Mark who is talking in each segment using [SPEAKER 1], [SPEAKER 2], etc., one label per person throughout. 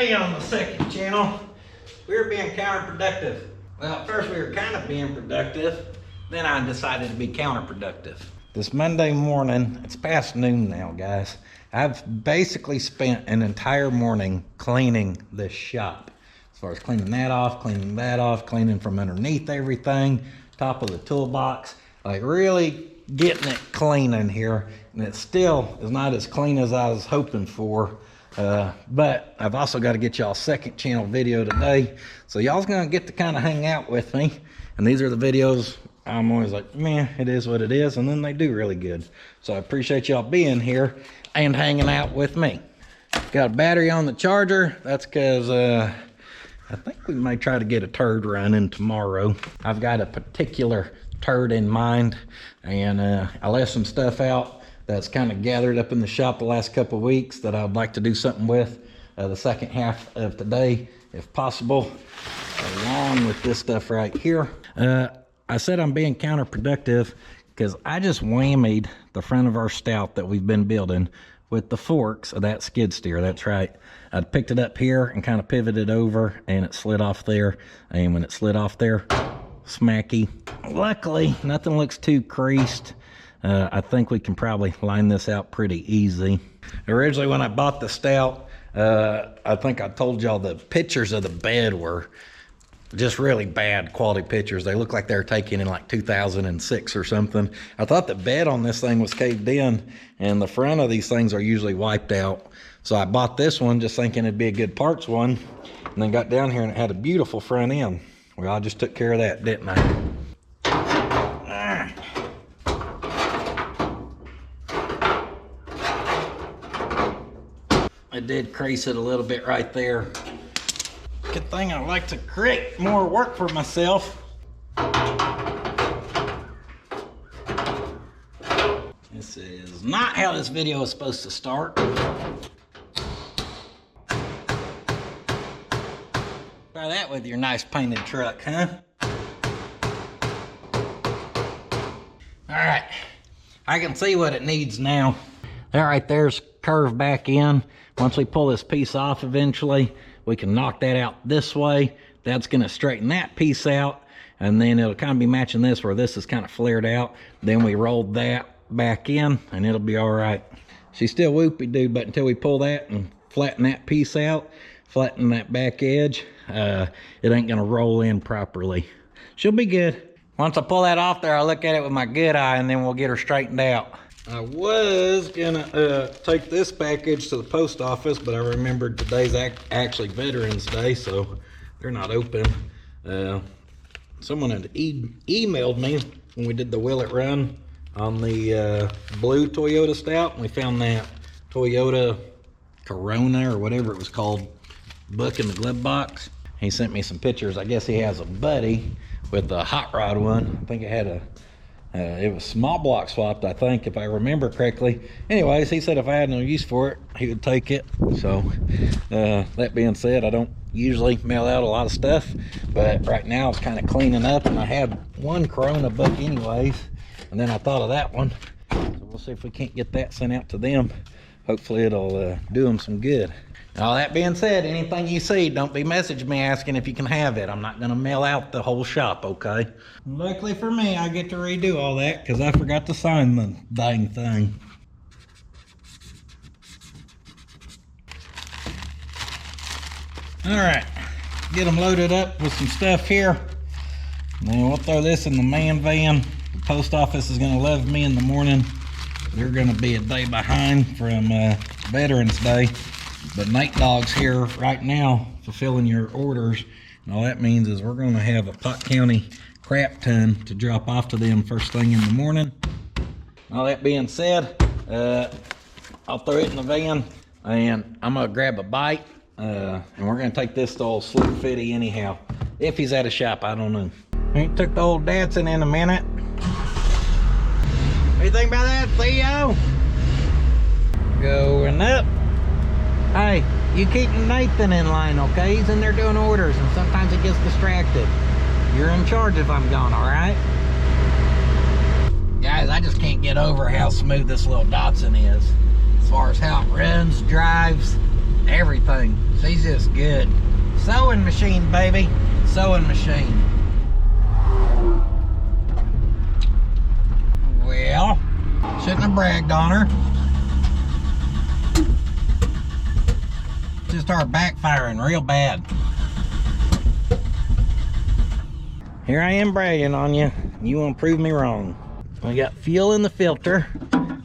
[SPEAKER 1] Today on the second channel, we're being counterproductive. Well, at first we were kind of being productive, then I decided to be counterproductive. This Monday morning, it's past noon now, guys. I've basically spent an entire morning cleaning this shop. As far as cleaning that off, cleaning that off, cleaning from underneath everything, top of the toolbox, like really getting it clean in here. And it still is not as clean as I was hoping for. But I've also got to get y'all second channel video today. So y'all's gonna get to kind of hang out with me. And these are the videos I'm always like, man, it is what it is. And then they do really good. So I appreciate y'all being here and hanging out with me. Got a battery on the charger. That's because I think we may try to get a turd running tomorrow. I've got a particular turd in mind, and I left some stuff out that's kind of gathered up in the shop the last couple of weeks that I'd like to do something with the second half of today, if possible, along with this stuff right here. I said I'm being counterproductive because I just whammied the front of our stout that we've been building with the forks of that skid steer. That's right. I picked it up here and kind of pivoted over, and it slid off there. And when it slid off there, smacky. Luckily, nothing looks too creased. I think we can probably line this out pretty easy. Originally, when I bought the stout, I think I told y'all the pictures of the bed were just really bad quality pictures. They look like they were taken in like 2006 or something. I thought the bed on this thing was caved in, and the front of these things are usually wiped out. So I bought this one just thinking it'd be a good parts one, and then got down here and it had a beautiful front end. Well, I just took care of that, didn't I? I did crease it a little bit right there. Good thing I like to create more work for myself. This is not how this video is supposed to start. Try that with your nice painted truck, huh? All right, I can see what it needs now. That right there's curved back in. Once we pull this piece off eventually, we can knock that out this way. That's gonna straighten that piece out, and then it'll kind of be matching this where this is kind of flared out. Then we roll that back in and it'll be all right. She's still whoopie dude, but until we pull that and flatten that piece out, flatten that back edge, it ain't gonna roll in properly. She'll be good. Once I pull that off there, I'll look at it with my good eye, and then we'll get her straightened out. I was gonna take this package to the post office, but I remembered today's actually Veterans Day, so they're not open. Someone had emailed me when we did the Will It Run on the blue Toyota Stout, and we found that Toyota Corona or whatever it was called book in the glove box. He sent me some pictures. I guess he has a buddy with a hot rod one. I think it had a it was small block swapped, I think, if I remember correctly. Anyways, he said if I had no use for it, he would take it. So that being said, I don't usually mail out a lot of stuff, but right now it's kind of cleaning up, and I had one Corona book anyways, and then I thought of that one. So we'll see if we can't get that sent out to them. Hopefully it'll do them some good. All that being said, anything you see, don't be messaging me asking if you can have it. I'm not gonna mail out the whole shop, okay? Luckily for me, I get to redo all that because I forgot to sign the dang thing. All right, get them loaded up with some stuff here. And then we'll throw this in the man van. The post office is gonna love me in the morning. They're gonna be a day behind from Veterans Day. But Night Dog's here right now fulfilling your orders, and all that means is we're going to have a Pot County crap ton to drop off to them first thing in the morning. All that being said, I'll throw it in the van, and I'm going to grab a bite, and we're going to take this to old Slick Fitty anyhow. If he's at a shop, I don't know. Ain't took the old Datsun in a minute. What do you think about that, Theo? Going up. Hey, you keep Nathan in line, okay? He's in there doing orders, and sometimes he gets distracted. You're in charge if I'm gone, all right? Guys, I just can't get over how smooth this little Datsun is. As far as how it runs, drives, everything. She's just good. Sewing machine, baby. Sewing machine. Well, shouldn't have bragged on her. Just started backfiring real bad. Here I am bragging on you. You want to prove me wrong. We got fuel in the filter.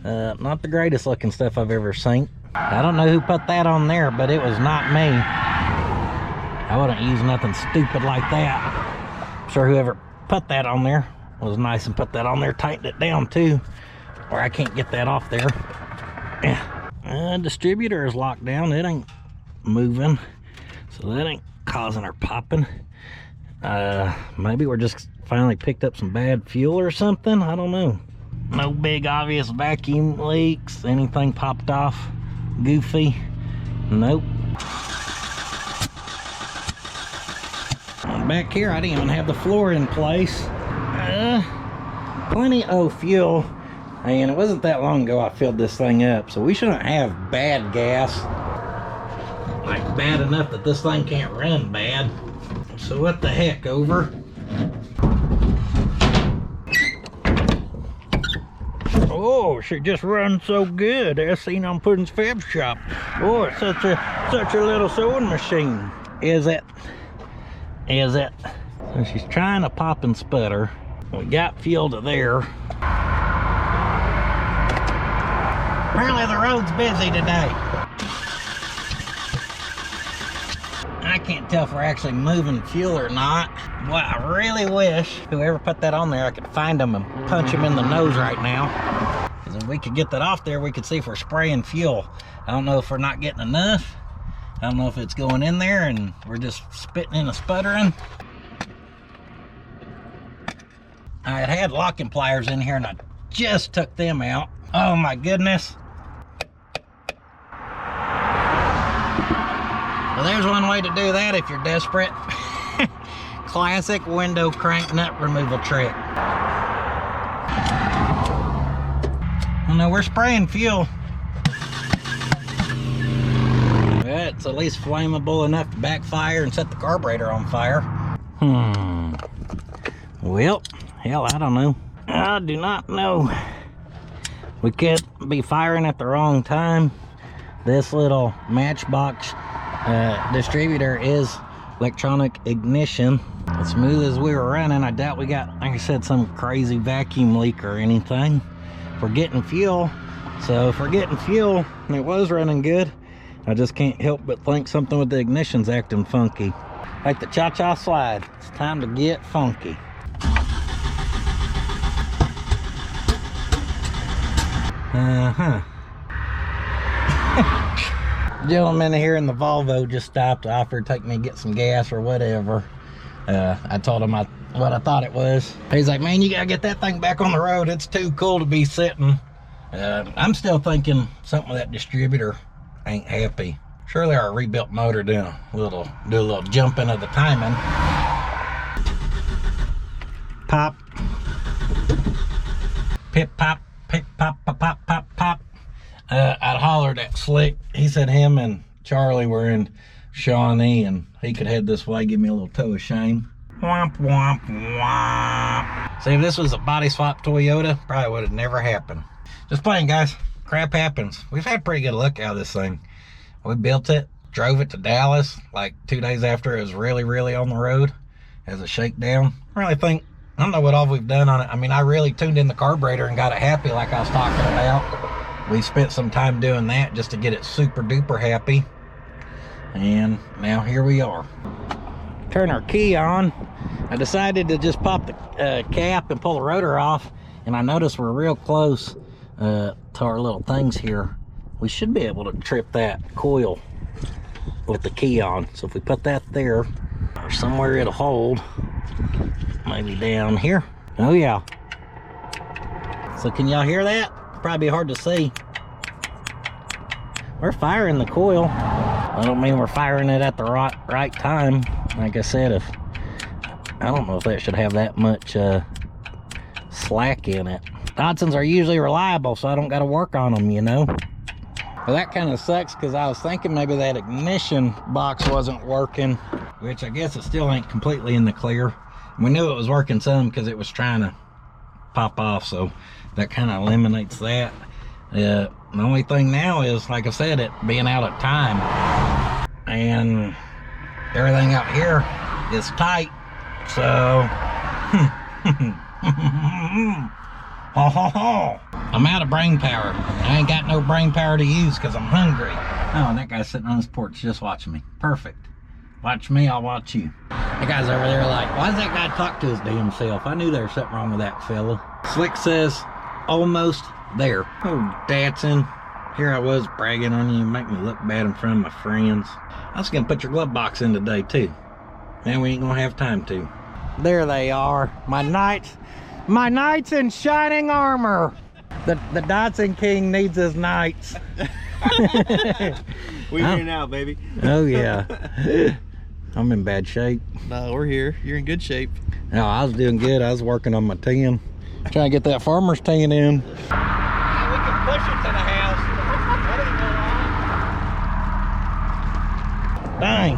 [SPEAKER 1] Not the greatest looking stuff I've ever seen. I don't know who put that on there, but it was not me. I wouldn't use nothing stupid like that. I'm sure whoever put that on there was nice and put that on there, tightened it down too, or I can't get that off there. Yeah. Distributor is locked down. It ain't moving, so that ain't causing her popping. Maybe we're just finally picked up some bad fuel or something. I don't know. No big obvious vacuum leaks. Anything popped off goofy? Nope. Back here I didn't even have the floor in place. Plenty of fuel, and it wasn't that long ago I filled this thing up, so we shouldn't have bad gas, like bad enough that this thing can't run bad. So what the heck, over. Oh, she just runs so good. As seen on Puddin's Fab Shop. Oh, it's such a little sewing machine. Is it? So she's trying to pop and sputter. We got fuel to there. Apparently the road's busy today. I can't tell if we're actually moving fuel or not. Well, I really wish whoever put that on there, I could find them and punch them in the nose right now. Because if we could get that off there, we could see if we're spraying fuel. I don't know if we're not getting enough. I don't know if it's going in there and we're just spitting in and sputtering. I had locking pliers in here and I just took them out. Oh my goodness. Well, there's one way to do that if you're desperate. Classic window crank nut removal trick. Well, no, we're spraying fuel. It's at least flammable enough to backfire and set the carburetor on fire. Well, hell, I don't know. I do not know. We could be firing at the wrong time. This little matchbox distributor is electronic ignition. As smooth as we were running, I doubt we got, like I said, some crazy vacuum leak or anything. We're getting fuel, so if we're getting fuel and it was running good, I just can't help but think something with the ignition's acting funky. Like the cha-cha slide, it's time to get funky. Gentleman here in the Volvo just stopped to offer to take me to get some gas or whatever. I told him what I thought it was. He's like, man, you gotta get that thing back on the road. It's too cool to be sitting. I'm still thinking something with that distributor ain't happy. Surely our rebuilt motor do a little jumping of the timing. Pop. Pip pop, pip pop, pop, pop, pop, pop. I'd hollered at Slick. He said him and Charlie were in Shawnee and he could head this way, give me a little toe of shame. Womp, womp, womp. See, if this was a body swap Toyota, probably would have never happened. Just playing, guys. Crap happens. We've had pretty good luck out of this thing. We built it, drove it to Dallas like 2 days after it was really on the road as a shakedown. I don't know what all we've done on it. I mean, I really tuned in the carburetor and got it happy like I was talking about. We spent some time doing that just to get it super duper happy. And now here we are. Turn our key on. I decided to just pop the cap and pull the rotor off, and I noticed we're real close to our little things here. We should be able to trip that coil with the key on. So if we put that there, or somewhere it'll hold, maybe down here. Oh yeah. So can y'all hear that? Probably hard to see. We're firing the coil. I don't mean we're firing it at the right time. Like I said, I don't know if that should have that much slack in it. Datsuns are usually reliable, so I don't got to work on them, you know. Well, that kind of sucks because I was thinking maybe that ignition box wasn't working, which I guess it still ain't completely in the clear. We knew it was working some because it was trying to pop off, so that kind of eliminates that. The only thing now is, like I said, it being out at time, and everything out here is tight, so I'm out of brain power. I ain't got no brain power to use because I'm hungry. Oh, and that guy's sitting on his porch just watching me. Perfect. Watch me, I'll watch you. The guy's over there like, why does that guy talk to his damn self? I knew there was something wrong with that fella. Slick says, almost there. Oh, Datsun. Here I was bragging on you, make me look bad in front of my friends. I was gonna put your glove box in today too. Man, we ain't gonna have time to. There they are, my knights in shining armor. The Datsun King needs his knights.
[SPEAKER 2] We're here now, baby.
[SPEAKER 1] Oh yeah. I'm in bad shape.
[SPEAKER 2] No, we're here. You're in good shape.
[SPEAKER 1] No, I was doing good. I was working on my tan. Trying to get that farmer's tan in. We can push it to the house. Dang.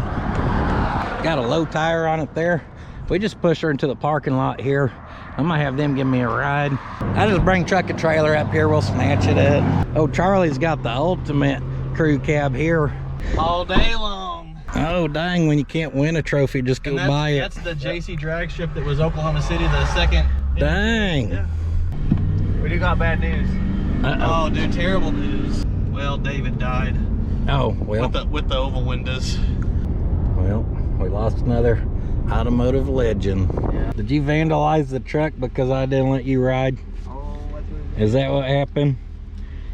[SPEAKER 1] Got a low tire on it there. We just push her into the parking lot here. I'm gonna have them give me a ride. I just bring truck and trailer up here, we'll snatch it up. Oh, Charlie's got the ultimate crew cab here.
[SPEAKER 2] All day long.
[SPEAKER 1] Oh, dang, when you can't win a trophy, just go buy it.
[SPEAKER 2] That's the JC drag strip that was Oklahoma City, the second.
[SPEAKER 1] Dang.
[SPEAKER 2] Yeah. We do got bad news.
[SPEAKER 1] Uh-oh.
[SPEAKER 2] Oh, dude, terrible news. Well, David died.
[SPEAKER 1] Oh, well.
[SPEAKER 2] With the oval windows.
[SPEAKER 1] Well, we lost another automotive legend. Yeah. Did you vandalize the truck because I didn't let you ride?
[SPEAKER 2] Oh, that's what
[SPEAKER 1] Is that what happened?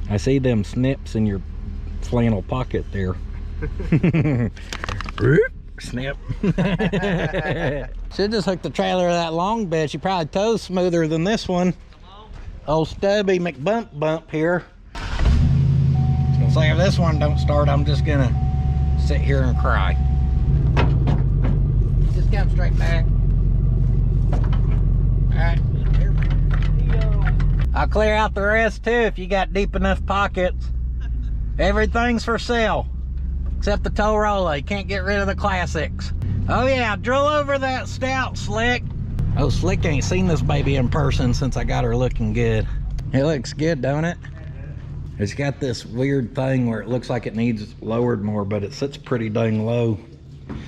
[SPEAKER 1] I see them snips in your flannel pocket there. Snip. Should just hook the trailer to that long bed. She probably tows smoother than this one. Old Stubby McBump Bump here. So say if this one don't start, I'm just gonna sit here and cry. Just come straight back. Alright. I'll clear out the rest too if you got deep enough pockets. Everything's for sale. Except the Torola. You can't get rid of the classics. Oh yeah, drill over that stout, Slick. Oh, Slick ain't seen this baby in person since I got her looking good. It looks good, don't it? It's got this weird thing where it looks like it needs lowered more, but it sits pretty dang low.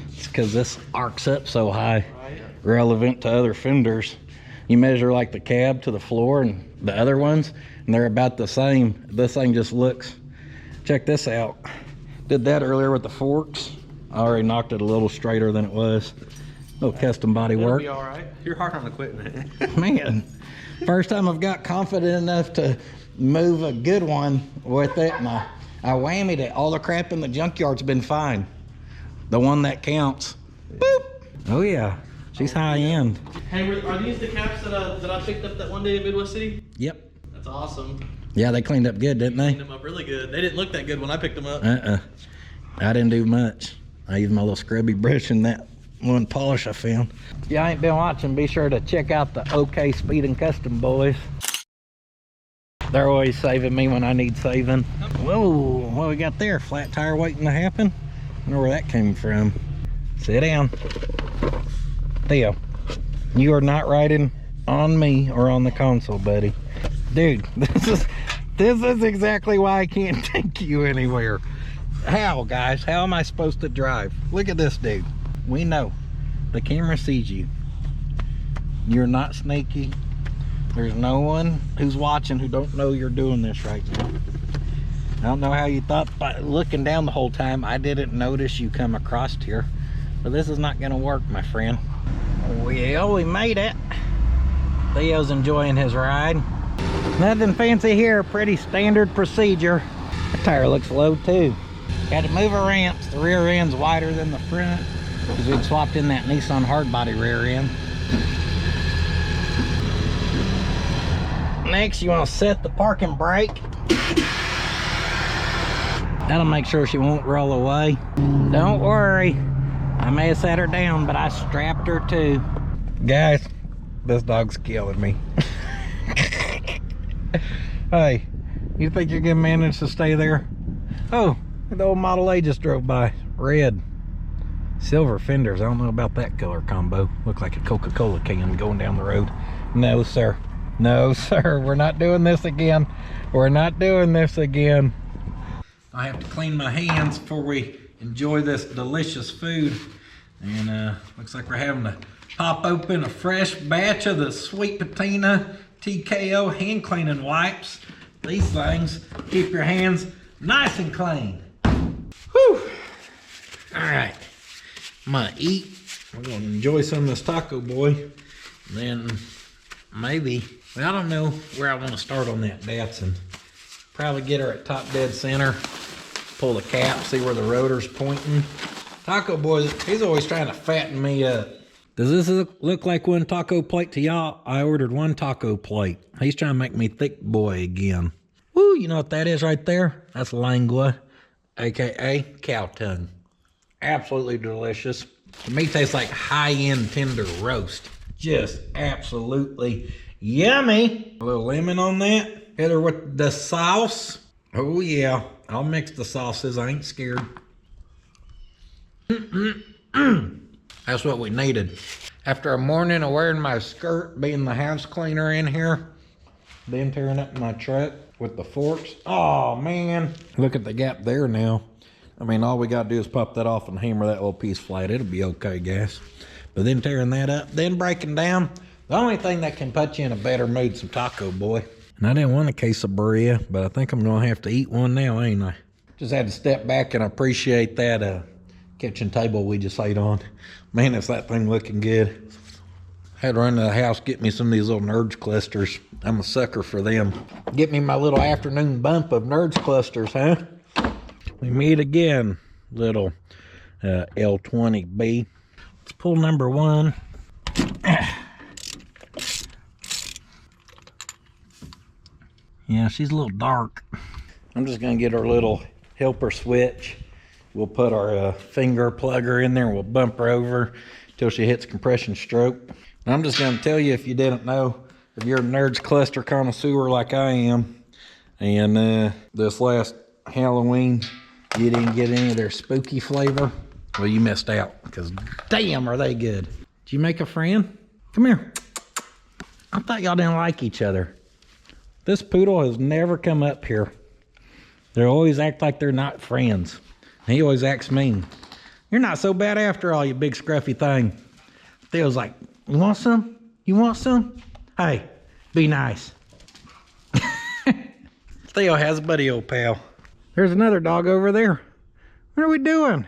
[SPEAKER 1] It's because this arcs up so high, relevant to other fenders. You measure like the cab to the floor and the other ones, and they're about the same. This thing just looks, check this out. Did that earlier with the forks. I already knocked it a little straighter than it was. Little custom body work.
[SPEAKER 2] It'll be all right. You're hard on equipment.
[SPEAKER 1] Man, first time I've got confident enough to move a good one with it, and I whammied it. All the crap in the junkyard's been fine. The one that counts. Boop. Oh yeah, she's high end.
[SPEAKER 2] Hey, are these the caps that I picked up that one day in Midwest City?
[SPEAKER 1] Yep.
[SPEAKER 2] That's awesome.
[SPEAKER 1] Yeah, they cleaned up good, didn't they?
[SPEAKER 2] Cleaned them up really good. They didn't look that good when I picked them up.
[SPEAKER 1] I didn't do much. I used my little scrubby brush in that one polish I found. If you ain't been watching, be sure to check out the OK Speed and Custom boys. They're always saving me when I need saving. Whoa, what we got there? Flat tire waiting to happen? I wonder where that came from. Sit down. Theo, you are not riding on me or on the console, buddy. Dude, this is exactly why I can't take you anywhere. How, guys? How am I supposed to drive? Look at this dude. We know. The camera sees you. You're not sneaky. There's no one who's watching who don't know you're doing this right now. I don't know how you thought by looking down the whole time I didn't notice you come across here. But this is not gonna work, my friend. Well, we made it. Theo's enjoying his ride. Nothing fancy here, pretty standard procedure. The tire looks low too. Got to move our ramps. The rear end's wider than the front because we'd swapped in that Nissan hardbody rear end. Next, you want to set the parking brake. That'll make sure she won't roll away. Don't worry, I may have set her down, but I strapped her too. Guys, this dog's killing me. Hey, you think you're gonna manage to stay there? Oh, the old Model A just drove by. Red. Silver fenders. I don't know about that color combo. Look like a Coca-Cola can going down the road. No, sir. No, sir. We're not doing this again. We're not doing this again. I have to clean my hands before we enjoy this delicious food. And looks like we're having to pop open a fresh batch of the Sweet Patina TKO hand cleaning wipes. These things keep your hands nice and clean. Whew. All right. I'm gonna eat. We're gonna enjoy some of this taco boy. And then maybe, well, I don't know where I want to start on that Datsun. Probably get her at top dead center. Pull the cap, see where the rotor's pointing. Taco boy, he's always trying to fatten me up. Does this look like one taco plate to y'all? I ordered one taco plate. He's trying to make me thick boy again. Woo, you know what that is right there? That's lingua, AKA cow tongue. Absolutely delicious. To me, tastes like high-end tender roast. Just absolutely yummy. A little lemon on that. Hit her with the sauce. Oh yeah, I'll mix the sauces. I ain't scared. That's what we needed. After a morning of wearing my skirt, being the house cleaner in here, then tearing up my truck with the forks. Oh man, look at the gap there now. I mean, all we gotta do is pop that off and hammer that little piece flat. It'll be okay, guys. But then tearing that up, then breaking down, the only thing that can put you in a better mood is some taco boy. And I didn't want a quesadilla, but I think I'm gonna have to eat one now, ain't I? Just had to step back and appreciate that kitchen table we just ate on. Man, is that thing looking good. Had to run to the house, get me some of these little Nerds clusters. I'm a sucker for them. Get me my little afternoon bump of Nerds clusters, huh? We meet again, little L20B. Let's pull number one. Yeah, she's a little dark. I'm just gonna get our little helper switch. We'll put our finger plugger in there and we'll bump her over till she hits compression stroke. And I'm just gonna tell you, if you didn't know, if you're a Nerds cluster connoisseur like I am, and this last Halloween, you didn't get any of their spooky flavor, well, you missed out, because damn, are they good. Did you make a friend? Come here. I thought y'all didn't like each other. This poodle has never come up here. They always act like they're not friends. He always acts mean. You're not so bad after all, you big scruffy thing. Theo's like, you want some? You want some? Hey, be nice. Theo has a buddy, old pal. There's another dog over there. What are we doing?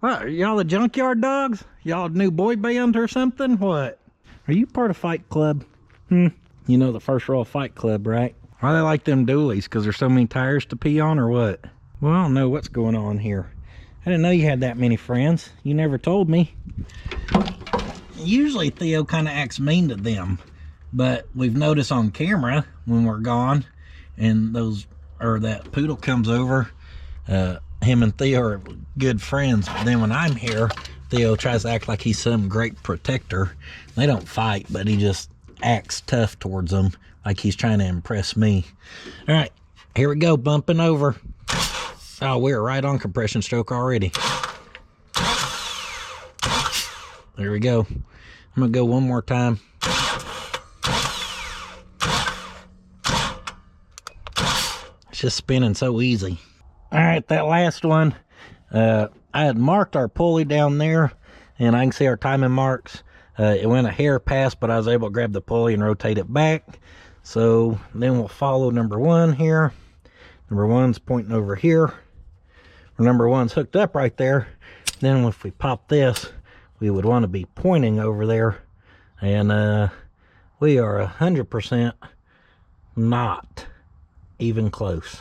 [SPEAKER 1] What, are y'all the junkyard dogs? Y'all a new boy band or something? What? Are you part of Fight Club? You know the first rule of Fight Club, right? Why they like them dualies? Because there's so many tires to pee on or what? Well, I don't know what's going on here. I didn't know you had that many friends. You never told me. Usually Theo kind of acts mean to them, but we've noticed on camera when we're gone and that poodle comes over, him and Theo are good friends, but then when I'm here, Theo tries to act like he's some great protector. They don't fight, but he just acts tough towards them, like he's trying to impress me. All right, here we go, bumping over. Oh, we're right on compression stroke already. There we go. I'm gonna go one more time. It's just spinning so easy. All right, that last one, I had marked our pulley down there, and I can see our timing marks. It went a hair past, but I was able to grab the pulley and rotate it back. So then we'll follow number one here. Number one's pointing over here. Number one's hooked up right there. Then if we pop this, we would want to be pointing over there. And we are 100% not even close.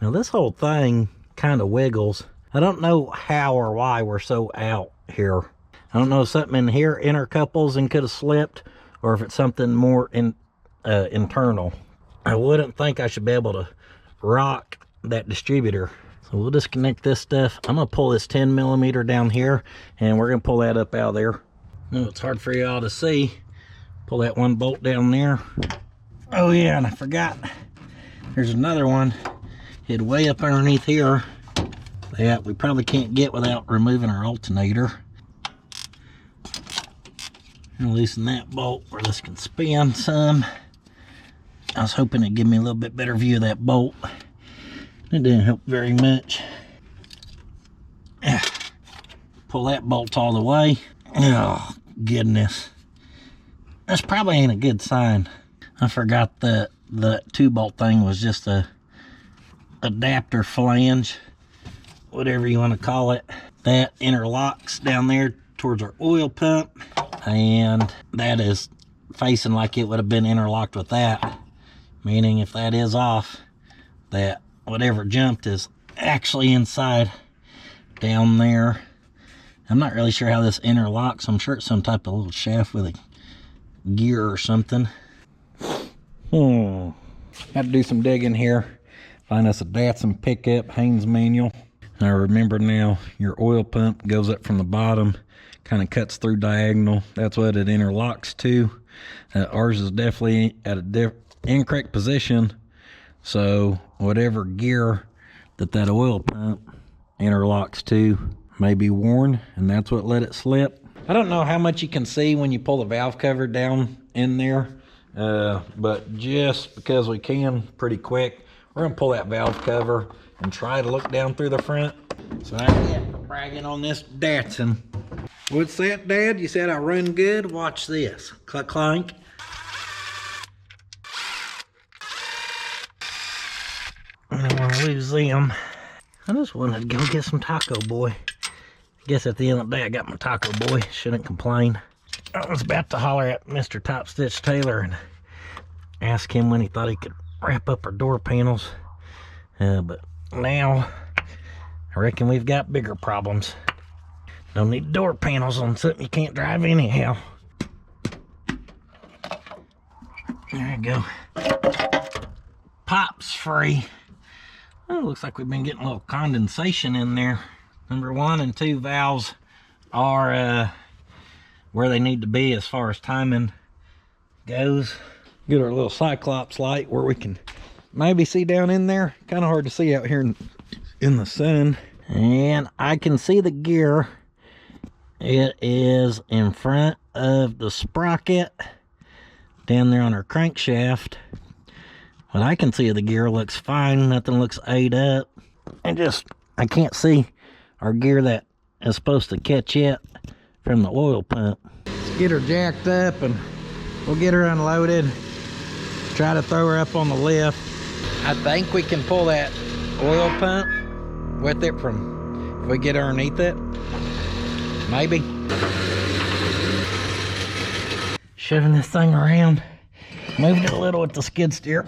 [SPEAKER 1] Now this whole thing kind of wiggles. I don't know how or why we're so out here. I don't know if something in here intercouples and could have slipped, or if it's something more internal. I wouldn't think I should be able to rock that distributor. So we'll disconnect this stuff. I'm gonna pull this 10 millimeter down here, and we're gonna pull that up out of there. Oh, it's hard for y'all to see. Pull that one bolt down there. Oh yeah, and I forgot. There's another one hid way up underneath here that we probably can't get without removing our alternator. And loosen that bolt where this can spin some. I was hoping it'd give me a little bit better view of that bolt. It didn't help very much. Pull that bolt all the way. Oh, goodness. This probably ain't a good sign. I forgot that the 2-bolt thing was just a adapter flange, whatever you want to call it. That interlocks down there towards our oil pump, and that is facing like it would have been interlocked with that, meaning if that is off, that whatever jumped is actually inside down there. I'm not really sure how this interlocks. I'm sure it's some type of little shaft with a gear or something. Had to do some digging here. Find us a Datsun pickup, Haynes manual. And I remember now, your oil pump goes up from the bottom, kind of cuts through diagonal. That's what it interlocks to. Ours is definitely at a incorrect position. So whatever gear that oil pump interlocks to may be worn, and that's what let it slip. I don't know how much you can see when you pull the valve cover down in there, but just because we can pretty quick, we're gonna pull that valve cover and try to look down through the front. So I get for bragging on this Datsun. What's that, Dad? You said I run good? Watch this. Click, clank. I don't want to lose them. I just wanted to go get some Taco Boy. Guess at the end of the day, I got my Taco Boy. Shouldn't complain. I was about to holler at Mr. Top Stitch Taylor and ask him when he thought he could wrap up our door panels. But now, I reckon we've got bigger problems. Don't need door panels on something you can't drive anyhow. There you go. Pop's free. Oh, looks like we've been getting a little condensation in there. Number 1 and 2 valves are where they need to be as far as timing goes. Get our little Cyclops light where we can maybe see down in there. Kind of hard to see out here in the sun. And I can see the gear. It is in front of the sprocket down there on our crankshaft. What I can see of the gear looks fine. Nothing looks ate up. And I can't see our gear that is supposed to catch it from the oil pump. Let's get her jacked up and we'll get her unloaded. Try to throw her up on the lift. I think we can pull that oil pump with it from, if we get underneath it. Maybe. Shoving this thing around. Moved it a little with the skid steer.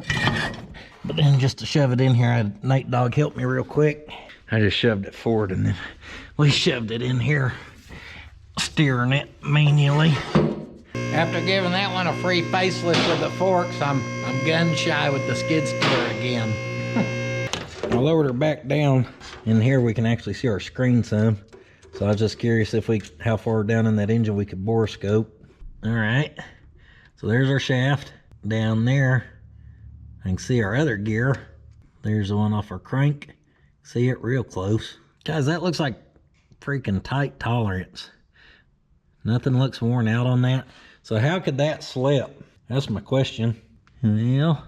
[SPEAKER 1] But then just to shove it in here, I had Nate Dogg help me real quick. I just shoved it forward and then we shoved it in here, steering it manually. After giving that one a free facelift with the forks, I'm gun shy with the skid steer again. I lowered her back down. In here we can actually see our screen some. So I was just curious how far down in that engine we could bore scope. All right, so there's our shaft. Down there, I can see our other gear. There's the one off our crank. See it real close. Guys, that looks like freaking tight tolerance. Nothing looks worn out on that. So how could that slip? That's my question. Well,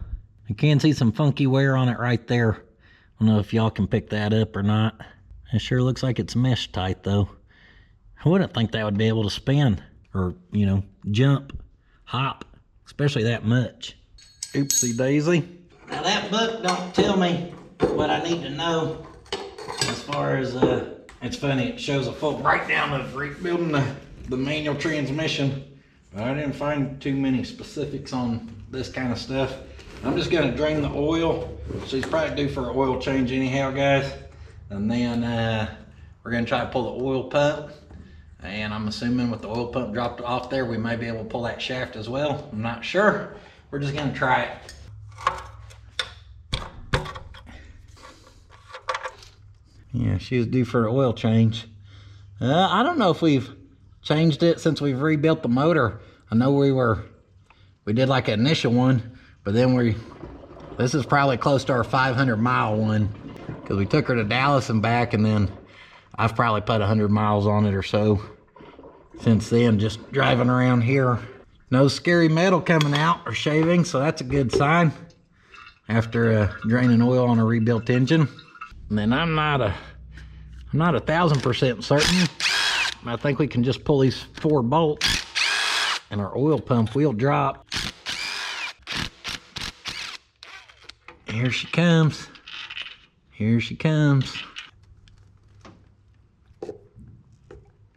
[SPEAKER 1] I can see some funky wear on it right there. I don't know if y'all can pick that up or not. It sure looks like it's mesh tight though. I wouldn't think that would be able to spin or, you know, jump, hop, especially that much. Oopsie daisy. Now that book don't tell me what I need to know as far as, it's funny, it shows a full breakdown of rebuilding the manual transmission. But I didn't find too many specifics on this kind of stuff. I'm just gonna drain the oil. She's probably due for an oil change anyhow, guys. And then we're gonna try to pull the oil pump. And I'm assuming with the oil pump dropped off there, we may be able to pull that shaft as well. I'm not sure. We're just gonna try it. Yeah, she was due for an oil change. I don't know if we've changed it since we've rebuilt the motor. I know we did like an initial one, but then this is probably close to our 500 mile one. because we took her to Dallas and back, and then I've probably put 100 miles on it or so since then, just driving around here. No scary metal coming out or shaving, so that's a good sign after draining oil on a rebuilt engine. And then I'm not 1,000% certain. I think we can just pull these 4 bolts and our oil pump will drop. Here she comes. Here she comes.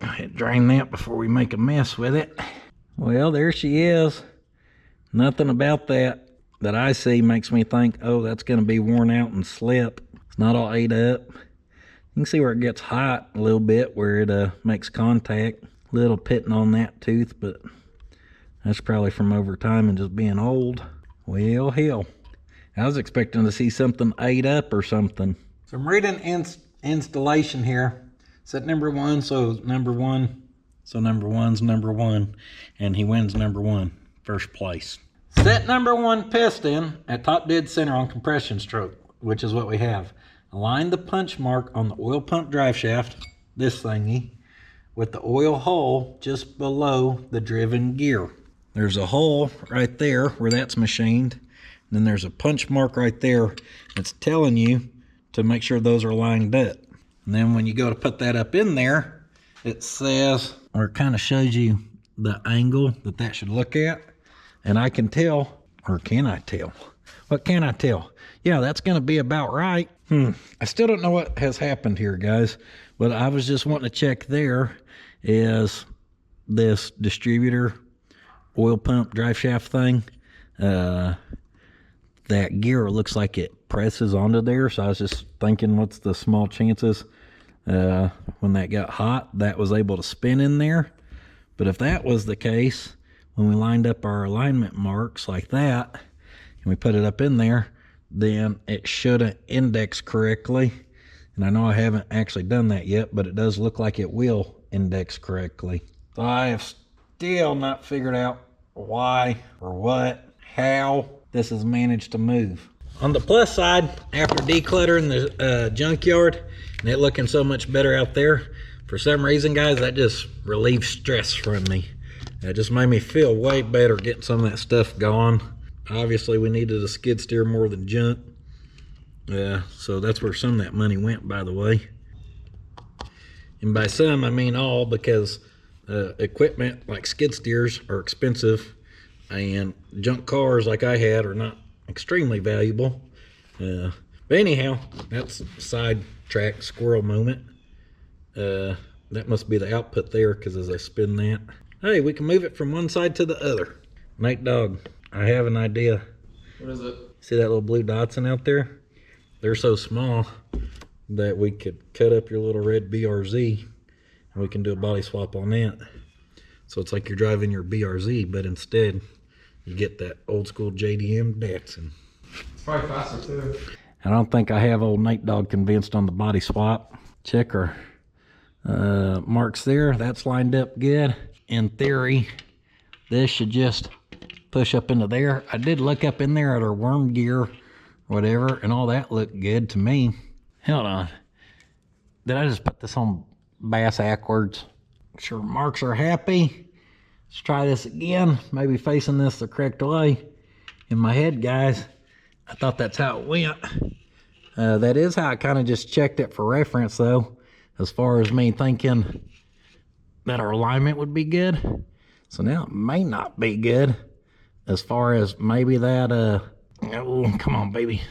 [SPEAKER 1] I had to drain that before we make a mess with it. Well, there she is. Nothing about that I see makes me think, oh, that's going to be worn out and slip. It's not all ate up. You can see where it gets hot a little bit, where it makes contact. Little pitting on that tooth, but that's probably from over time and just being old. Well, hell. I was expecting to see something ate up or something. So I'm reading installation here. Set number 1, so number 1. So number 1's number 1. And he wins number 1, first place. Set number 1 piston at top dead center on compression stroke, which is what we have. Align the punch mark on the oil pump drive shaft, this thingy, with the oil hole just below the driven gear. There's a hole right there where that's machined. And then there's a punch mark right there that's telling you to make sure those are lined up. And then when you go to put that up in there, it says, or it kind of shows you the angle that should look at. And I can tell, or can I tell? What can I tell? Yeah, that's going to be about right. I still don't know what has happened here, guys. But I was just wanting to check there is this distributor oil pump drive shaft thing. That gear looks like it presses onto there. So I was just thinking, what's the small chances when that got hot, that was able to spin in there. But if that was the case, when we lined up our alignment marks like that, and we put it up in there, then it should have indexed correctly. And I know I haven't actually done that yet, but it does look like it will index correctly. So I have still not figured out why or what, how this has managed to move. On the plus side, after decluttering the junkyard and it looking so much better out there, for some reason, guys, that just relieved stress from me. It just made me feel way better getting some of that stuff gone. Obviously, we needed a skid steer more than junk. So that's where some of that money went, by the way. And by some, I mean all, because equipment like skid steers are expensive, and junk cars like I had are not extremely valuable. But anyhow, that's sidetrack squirrel moment. That must be the output there, because as I spin that, hey, we can move it from one side to the other. Nate Dog, I have an idea.
[SPEAKER 2] What is it?
[SPEAKER 1] See that little blue Datsun out there? They're so small that we could cut up your little red BRZ and we can do a body swap on that. So it's like you're driving your BRZ, but instead you get that old school JDM Datsun.
[SPEAKER 2] It's probably faster too.
[SPEAKER 1] I don't think I have old Nate Dog convinced on the body swap. Check our marks there. That's lined up good. In theory, this should just push up into there. I did look up in there at our worm gear, whatever, and all that looked good to me. Hold on. Did I just put this on bass backwards? Sure, marks are happy. Let's try this again. Maybe facing this the correct way. In my head, guys, I thought that's how it went. That is how I kind of just checked it for reference, though, as far as me thinking that our alignment would be good. So now it may not be good, as far as maybe that, oh, come on, baby,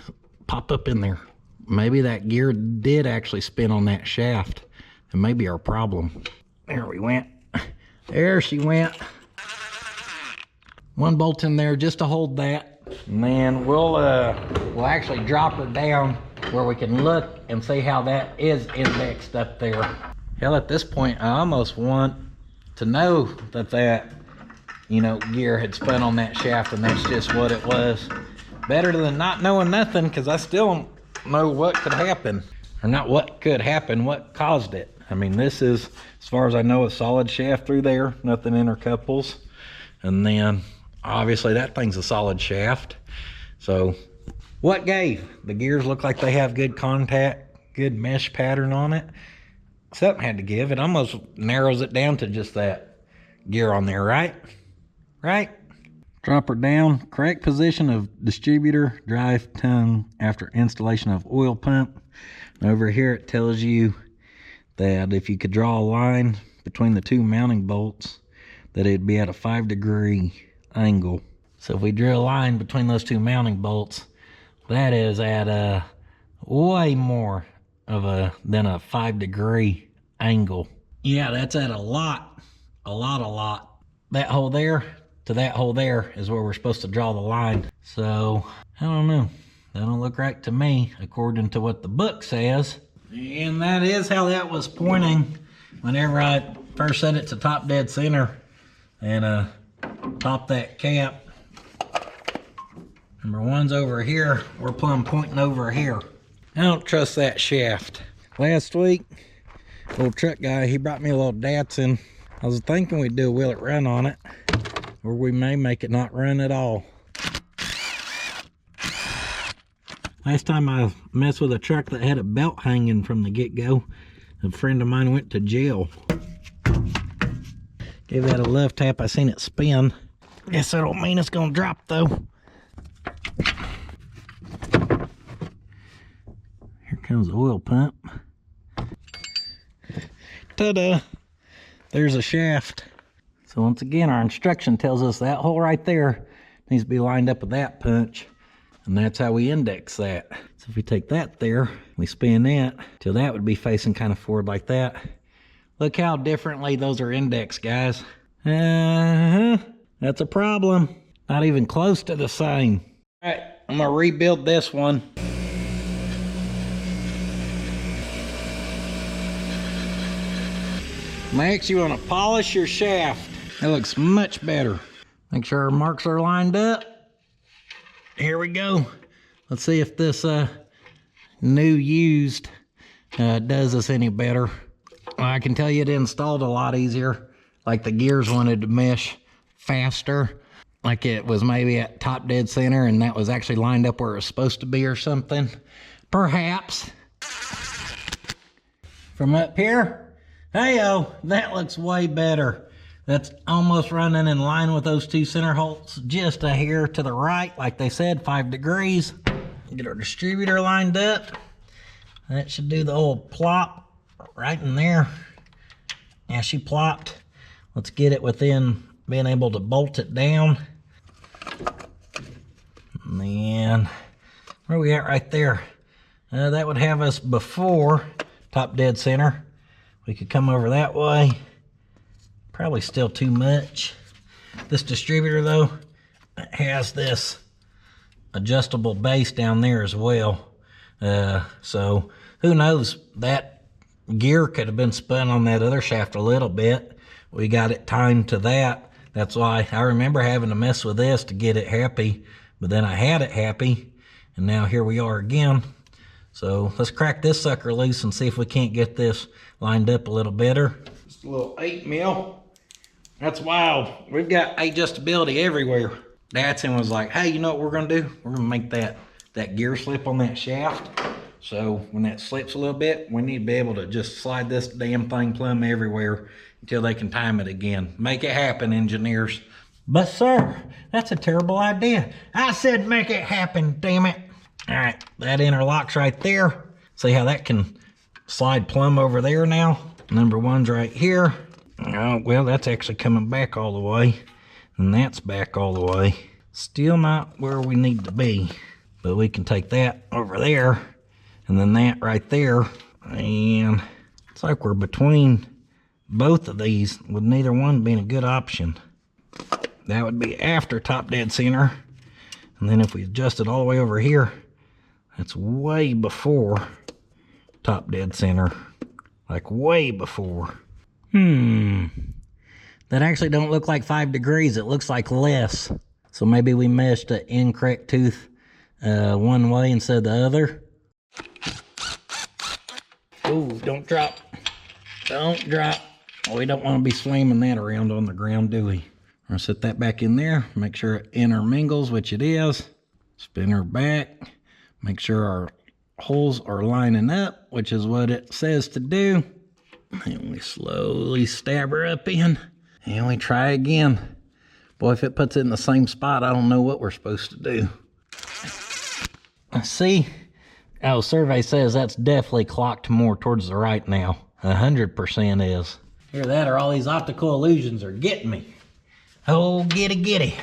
[SPEAKER 1] pop up in there. Maybe that gear did actually spin on that shaft, and maybe our problem. There we went. There she went. One bolt in there just to hold that, and then we'll actually drop her down where we can look and see how that is indexed up there. Hell, at this point, I almost want to know that gear had spun on that shaft, and that's just what it was. Better than not knowing nothing, because I still don't know what could happen. Or not what could happen, what caused it. I mean, this is, as far as I know, a solid shaft through there, nothing intercouples. And then, obviously, that thing's a solid shaft. So, What gave? The gears look like they have good contact, good mesh pattern on it. Something had to give. It almost narrows it down to just that gear on there, right? Right? Drop her down. Correct position of distributor drive tongue after installation of oil pump. And over here it tells you that if you could draw a line between the two mounting bolts, that it'd be at a 5-degree angle. So if we drew a line between those two mounting bolts, that is at way more of than a 5-degree angle. Yeah, that's at a lot. That hole there to that hole there is where we're supposed to draw the line. So I don't know. That don't look right to me according to what the book says. And that is how that was pointing whenever I first set it to top dead center and pop that cap. Number one's over here. We're plumb pointing over here. I don't trust that shaft. Last week, little truck guy, he brought me a little Datsun. I was thinking we'd do a wheel it run on it, or we may make it not run at all. Last time I messed with a truck that had a belt hanging from the get-go, a friend of mine went to jail. Gave that a love tap, I seen it spin. Guess that don't mean it's gonna drop though. Here comes the oil pump. Ta-da! There's a shaft. So once again, our instruction tells us that hole right there needs to be lined up with that punch. And that's how we index that. So if we take that there, we spin that till that would be facing kind of forward like that. Look how differently those are indexed, guys. That's a problem. Not even close to the same. All right, I'm gonna rebuild this one. Max, you wanna polish your shaft. That looks much better. Make sure our marks are lined up. Here we go. Let's see if this new used does us any better. Well, I can tell you it installed a lot easier. Like the gears wanted to mesh faster. Like it was maybe at top dead center and that was actually lined up where it was supposed to be or something. Perhaps. From up here, hey-oh, that looks way better. That's almost running in line with those two center holes, just a hair to the right, like they said, 5 degrees. Get our distributor lined up. That should do the old plop right in there. Yeah, she plopped. Let's get it within being able to bolt it down. And then, where are we at right there? That would have us before top dead center. We could come over that way. Probably still too much. This distributor though has this adjustable base down there as well. So who knows, that gear could have been spun on that other shaft a little bit. We got it timed to that. That's why I remember having to mess with this to get it happy, but then I had it happy and now here we are again. So let's crack this sucker loose and see if we can't get this lined up a little better. Just a little 8 mil. That's wild. We've got adjustability everywhere. Datsun was like, hey, you know what we're gonna do? We're gonna make that gear slip on that shaft. So when that slips a little bit, we need to be able to just slide this damn thing plumb everywhere until they can time it again. Make it happen, engineers. But sir, that's a terrible idea. I said make it happen, damn it. All right, that interlocks right there. See how that can slide plumb over there now? Number one's right here. Oh, well, that's actually coming back all the way. And that's back all the way. Still not where we need to be. But we can take that over there. And then that right there. And it's like we're between both of these with neither one being a good option. That would be after top dead center. And then if we adjust it all the way over here, that's way before top dead center. Like way before. That actually don't look like 5 degrees. It looks like less. So maybe we meshed the incorrect tooth one way instead of the other. Oh, don't drop. Don't drop. We don't want to be slamming that around on the ground, do we? We're going to set that back in there. Make sure it intermingles, which it is. Spin her back. Make sure our holes are lining up, which is what it says to do. And we slowly stab her up in, and we try again. Boy, if it puts it in the same spot, I don't know what we're supposed to do. See? Oh, survey says that's definitely clocked more towards the right now. 100% is. Hear that, or all these optical illusions are getting me. Oh, giddy.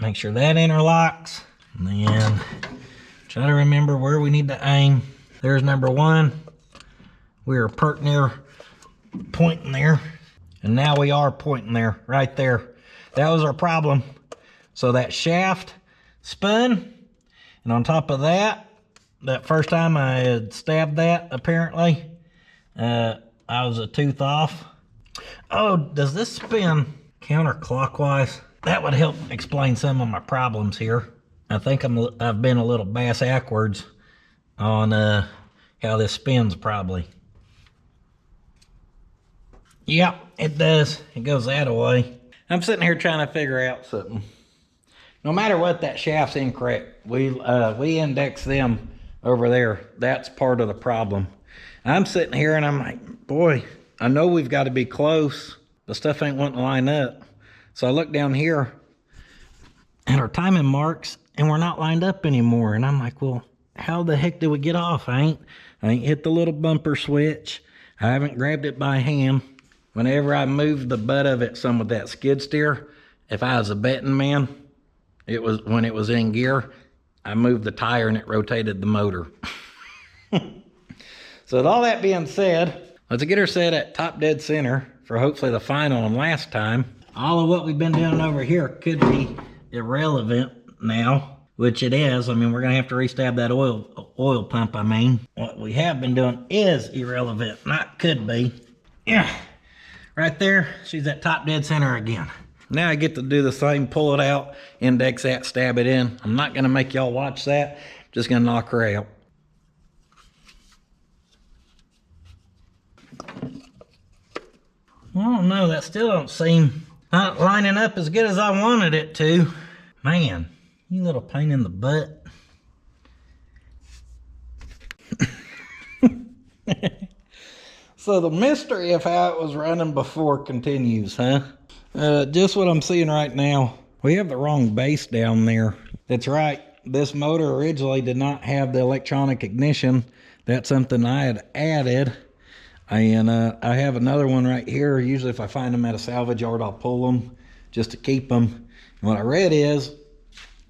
[SPEAKER 1] Make sure that interlocks. And then try to remember where we need to aim. There's number 1. We are pert near pointing there. And now we are pointing there, right there. That was our problem. So that shaft spun. And on top of that, that first time I had stabbed that, apparently, I was a tooth off. Oh, does this spin counterclockwise? That would help explain some of my problems here. I think I've been a little bass-ackwards on how this spins probably. Yep, it does. It goes that way. I'm sitting here trying to figure out something. No matter what, that shaft's incorrect. We index them over there. That's part of the problem. I'm sitting here and I'm like, boy, I know we've got to be close. The stuff ain't wanting to line up. So I look down here at our timing marks and we're not lined up anymore. And I'm like, well, how the heck did we get off? I ain't hit the little bumper switch. I haven't grabbed it by hand. Whenever I moved the butt of it some with that skid steer, if I was a betting man, it was when it was in gear, I moved the tire and it rotated the motor. So with all that being said, let's get her set at top dead center for hopefully the final and last time. All of what we've been doing over here could be irrelevant now, which it is. I mean, we're gonna have to restab that oil pump. I mean, what we have been doing is irrelevant, not could be. Yeah, right there, she's at top dead center again. Now I get to do the same, pull it out, index that, stab it in. I'm not gonna make y'all watch that, just gonna knock her out. I don't know, that still don't seem not lining up as good as I wanted it to. Man, you little pain in the butt. So the mystery of how it was running before continues, huh? Just what I'm seeing right now. We have the wrong base down there. That's right. This motor originally did not have the electronic ignition. That's something I had added. And I have another one right here. Usually if I find them at a salvage yard, I'll pull them just to keep them. And what I read is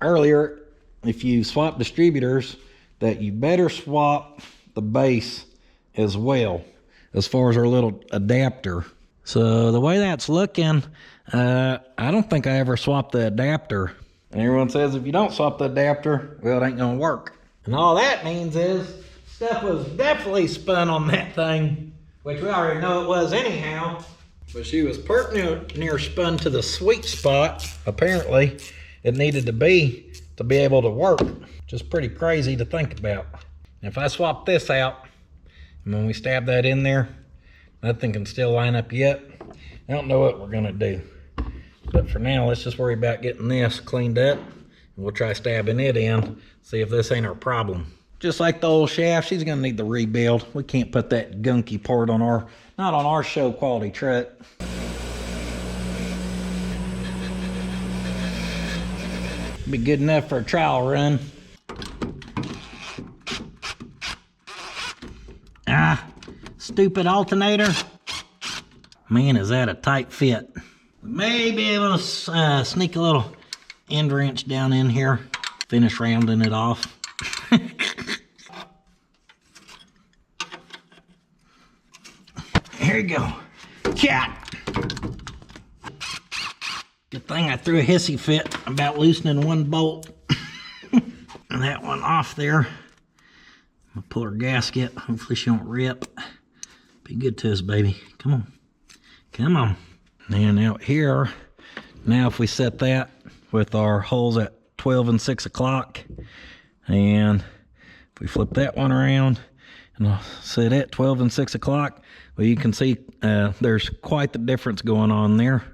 [SPEAKER 1] earlier, if you swap distributors, that you better swap the base as well, as far as our little adapter. So the way that's looking, I don't think I ever swapped the adapter. And everyone says if you don't swap the adapter, well, it ain't gonna work. And all that means is stuff was definitely spun on that thing, which we already know it was anyhow. But she was pert near spun to the sweet spot, apparently, it needed to be able to work. Just pretty crazy to think about. And if I swap this out, and when we stab that in there, nothing can still line up yet. I don't know what we're gonna do. But for now, let's just worry about getting this cleaned up. And we'll try stabbing it in, see if this ain't our problem. Just like the old shaft, she's gonna need the rebuild. We can't put that gunky part on not on our show quality truck. Be good enough for a trial run. Ah, stupid alternator. Man, is that a tight fit. May be able to sneak a little end wrench down in here. Finish rounding it off. Here you go. Cat. Good thing I threw a hissy fit about loosening one bolt. And that one off there. I'm gonna pull her gasket. Hopefully she won't rip. Be good to us, baby. Come on. Come on. And out here, now if we set that with our holes at 12 and 6 o'clock, and if we flip that one around and I'll set it 12 and 6 o'clock, well, you can see there's quite the difference going on there.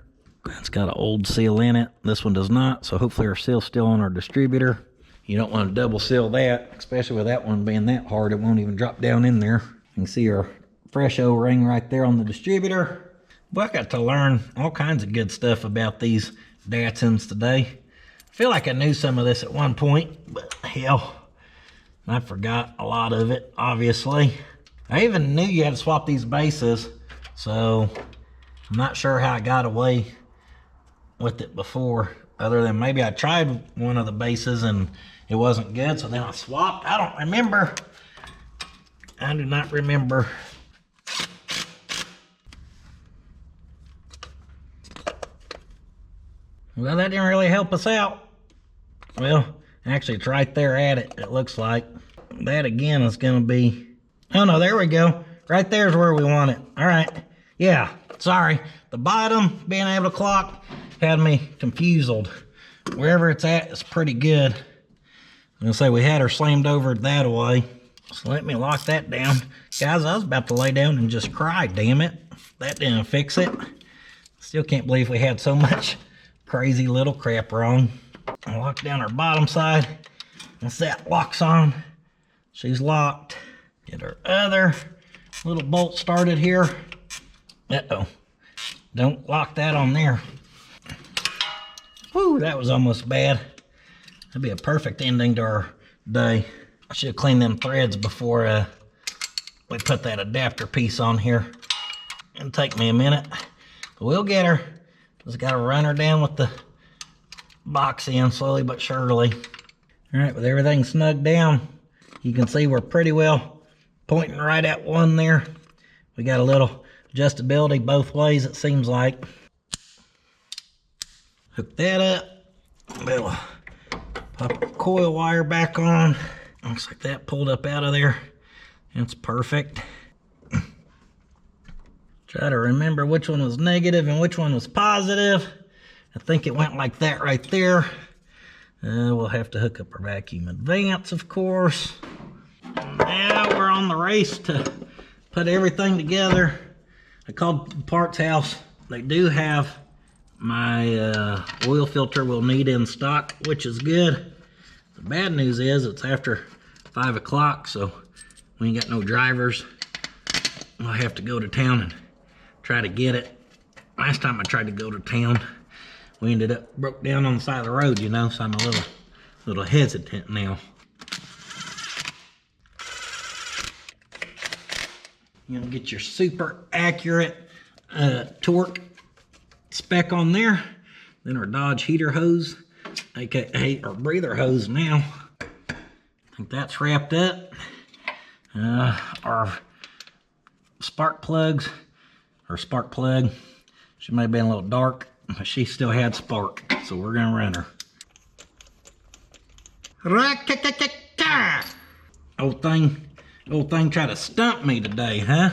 [SPEAKER 1] It's got an old seal in it. This one does not, so hopefully our seal's still on our distributor. You don't want to double seal that, especially with that one being that hard. It won't even drop down in there. You can see our fresh O-ring right there on the distributor. But I got to learn all kinds of good stuff about these Datsuns today. I feel like I knew some of this at one point, but hell, I forgot a lot of it, obviously. I even knew you had to swap these bases, so I'm not sure how I got away with it before, other than maybe I tried one of the bases and it wasn't good, so then I swapped. I don't remember. I do not remember. Well, that didn't really help us out. Well, actually, it's right there at it, it looks like. That again is gonna be, oh no, there we go. Right there's where we want it. All right, yeah, sorry. The bottom, being able to clock, had me confused. Wherever it's at, it's pretty good. I'm gonna say we had her slammed over that way. So let me lock that down. Guys, I was about to lay down and just cry, damn it. That didn't fix it. Still can't believe we had so much crazy little crap wrong. I'll lock down our bottom side. Once that locks on, she's locked. Get our other little bolt started here. Uh-oh. Don't lock that on there. Whew, that was almost bad. That'd be a perfect ending to our day. I should have cleaned them threads before we put that adapter piece on here. It'll take me a minute, but we'll get her. Just gotta run her down with the box in slowly but surely. All right, with everything snugged down, you can see we're pretty well pointing right at one there. We got a little adjustability both ways, it seems like. Hook that up. We'll pop the coil wire back on. Looks like that pulled up out of there. It's perfect. Try to remember which one was negative and which one was positive. I think it went like that right there. We'll have to hook up our vacuum advance, of course. Now we're on the race to put everything together. I called the parts house. They do have my oil filter we'll need in stock, which is good. The bad news is it's after 5 o'clock, so we ain't got no drivers. I'll have to go to town and try to get it. Last time I tried to go to town, we ended up broke down on the side of the road, you know, so I'm a little hesitant now. You're gonna get your super accurate torque spec on there. Then our Dodge heater hose, aka our breather hose now. I think that's wrapped up. Our spark plugs, or spark plug, she may have been a little dark, but she still had spark, so we're gonna run her. Old thing tried to stump me today, huh?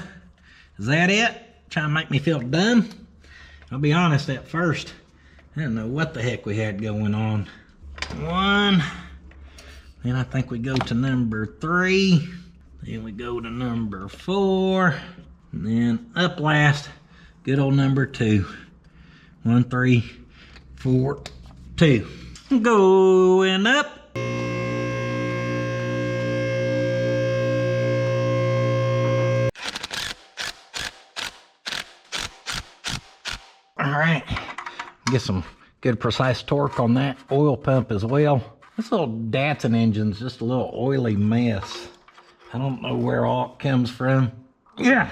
[SPEAKER 1] Is that it? Trying to make me feel dumb? I'll be honest, at first, I didn't know what the heck we had going on. 1, then I think we go to number 3, then we go to number 4, and then up last, good old number 2. 1, 3, 4, 2. Going up. All right, get some good precise torque on that oil pump as well. This little Datsun engine's just a little oily mess. I don't know where all it comes from. Yeah.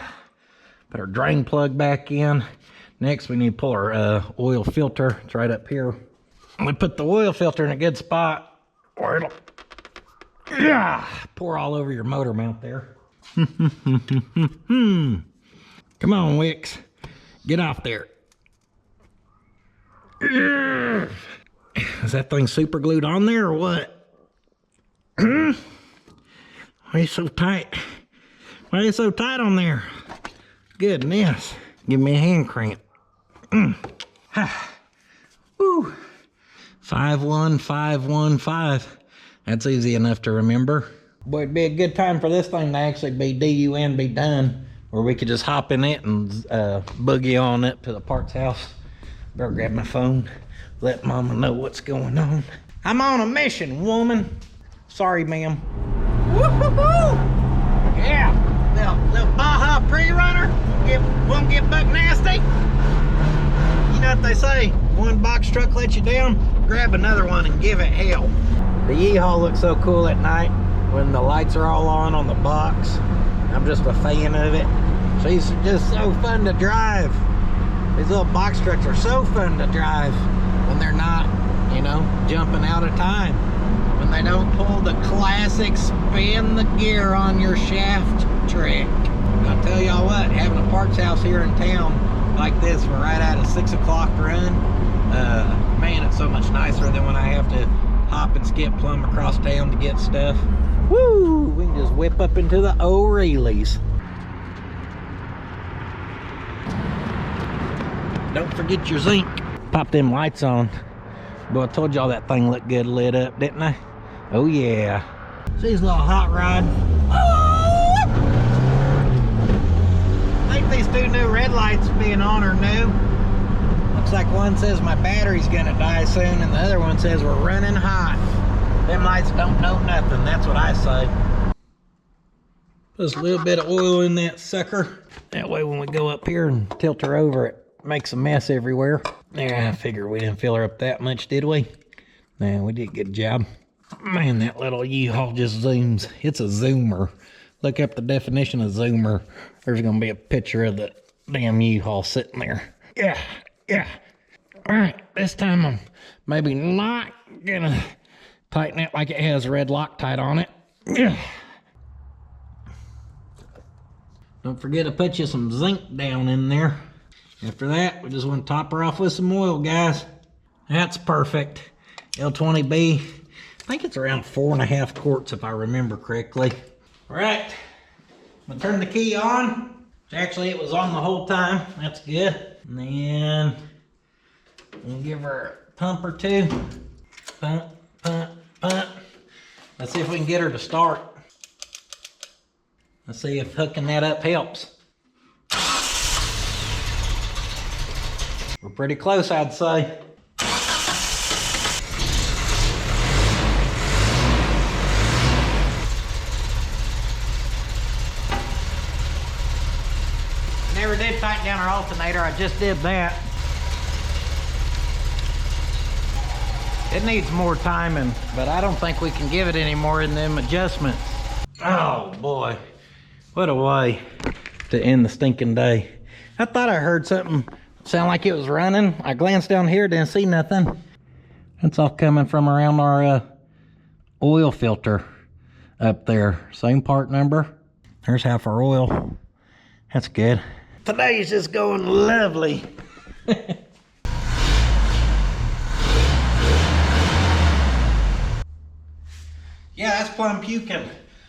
[SPEAKER 1] Put our drain plug back in. Next, we need to pull our oil filter. It's right up here. We put the oil filter in a good spot, or it'll pour all over your motor mount there. Come on, Wicks. Get off there. Is that thing super glued on there or what? Why are you so tight? Why are you so tight on there? Goodness. Give me a hand cramp. Woo. 51515. That's easy enough to remember. Boy, it'd be a good time for this thing to actually be DUN, be done, where we could just hop in it and boogie on up to the parts house. Better grab my phone, let mama know what's going on. I'm on a mission, woman. Sorry, ma'am. Woo-hoo-hoo! Yeah, little Baja pre-runner. Won't get buck nasty. You know what they say, one box truck lets you down, grab another one and give it hell. The U-Haul looks so cool at night when the lights are all on the box. I'm just a fan of it. She's just so fun to drive. These little box trucks are so fun to drive when they're not, you know, jumping out of time. When they don't pull the classic spin the gear on your shaft trick. I'll tell y'all what, having a parts house here in town like this for right at a 6 o'clock run, man, it's so much nicer than when I have to hop and skip plumb across town to get stuff. Woo! We can just whip up into the O'Reillys. Don't forget your zinc. Pop them lights on. Boy, I told y'all that thing looked good lit up, didn't I? Oh yeah. See this little hot rod? I think these two new red lights being on are new. Looks like one says my battery's gonna die soon and the other one says we're running hot. Them lights don't know nothing, that's what I say. Put a little bit of oil in that sucker. That way when we go up here and tilt her over, it makes a mess everywhere. Yeah, I figure we didn't fill her up that much, did we? Nah, we did a good job. Man, that little U-Haul just zooms. It's a zoomer. Look up the definition of zoomer. There's gonna be a picture of the damn U-Haul sitting there. Yeah, yeah. All right, this time I'm maybe not gonna tighten it like it has red Loctite on it. Yeah. Don't forget to put you some zinc down in there. After that, we just want to top her off with some oil, guys. That's perfect. L20B, I think it's around 4.5 quarts if I remember correctly. All right, I'm gonna turn the key on. Actually, it was on the whole time. That's good. And then we'll give her a pump or two. Pump, pump, pump. Let's see if we can get her to start. Let's see if hooking that up helps. We're pretty close, I'd say. Never did tighten down our alternator, I just did that. It needs more timing, but I don't think we can give it any more in them adjustments. Oh boy, what a way to end the stinking day. I thought I heard something sound like it was running. I glanced down here, didn't see nothing. That's all coming from around our oil filter up there. Same part number. There's half our oil. That's good. Today's just going lovely. Yeah, that's plumb puking.